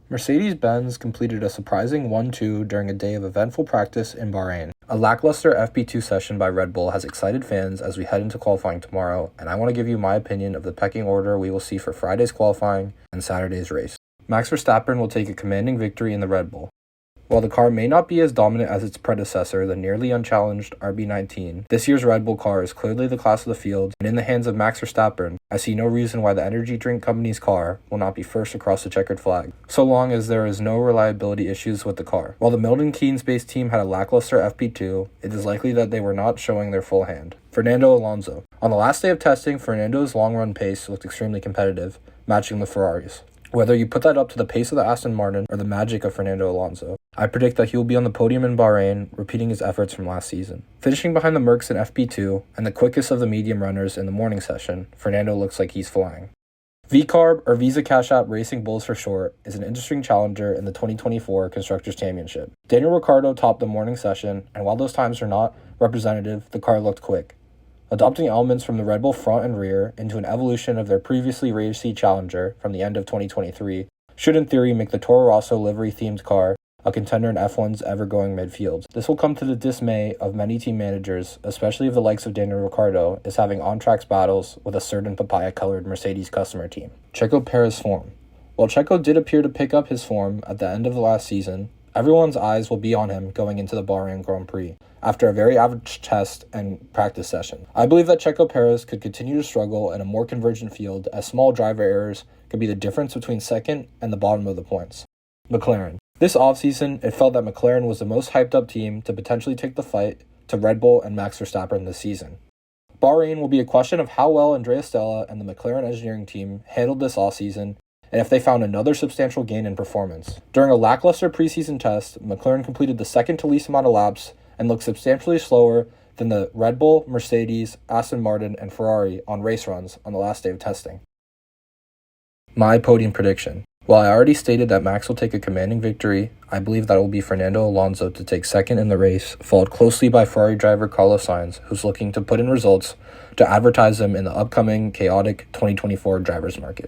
Mercedes-Benz completed a surprising 1-2 during a day of eventful practice in Bahrain. A lackluster FP2 session by Red Bull has excited fans as we head into qualifying tomorrow, and I want to give you my opinion of the pecking order we will see for Friday's qualifying and Saturday's race. Max Verstappen will take a commanding victory in the Red Bull. While the car may not be as dominant as its predecessor, the nearly unchallenged RB19, this year's Red Bull car is clearly the class of the field, and in the hands of Max Verstappen, I see no reason why the energy drink company's car will not be first across the checkered flag, so long as there is no reliability issues with the car. While the Milton Keynes-based team had a lackluster FP2, it is likely that they were not showing their full hand. Fernando Alonso. On the last day of testing, Fernando's long-run pace looked extremely competitive, matching the Ferraris. Whether you put that up to the pace of the Aston Martin or the magic of Fernando Alonso, I predict that he will be on the podium in Bahrain, repeating his efforts from last season. Finishing behind the Mercs in FP2 and the quickest of the medium runners in the morning session, Fernando looks like he's flying. VCARB, or Visa Cash App Racing Bulls for short, is an interesting challenger in the 2024 Constructors' Championship. Daniel Ricciardo topped the morning session, and while those times are not representative, the car looked quick. Adopting elements from the Red Bull front and rear into an evolution of their previously racey challenger from the end of 2023 should in theory make the Toro Rosso livery-themed car a contender in F1's ever-going midfield. This will come to the dismay of many team managers, especially if the likes of Daniel Ricciardo is having on-track battles with a certain papaya-colored Mercedes customer team. Checo Perez form. While Checo did appear to pick up his form at the end of the last season, everyone's eyes will be on him going into the Bahrain Grand Prix after a very average test and practice session. I believe that Checo Perez could continue to struggle in a more convergent field as small driver errors could be the difference between second and the bottom of the points. McLaren. This offseason, it felt that McLaren was the most hyped up team to potentially take the fight to Red Bull and Max Verstappen this season. Bahrain will be a question of how well Andrea Stella and the McLaren engineering team handled this offseason and if they found another substantial gain in performance. During a lackluster preseason test, McLaren completed the second to least amount of laps and looked substantially slower than the Red Bull, Mercedes, Aston Martin, and Ferrari on race runs on the last day of testing. My podium prediction. While I already stated that Max will take a commanding victory, I believe that it will be Fernando Alonso to take second in the race, followed closely by Ferrari driver Carlos Sainz, who's looking to put in results to advertise them in the upcoming chaotic 2024 drivers market.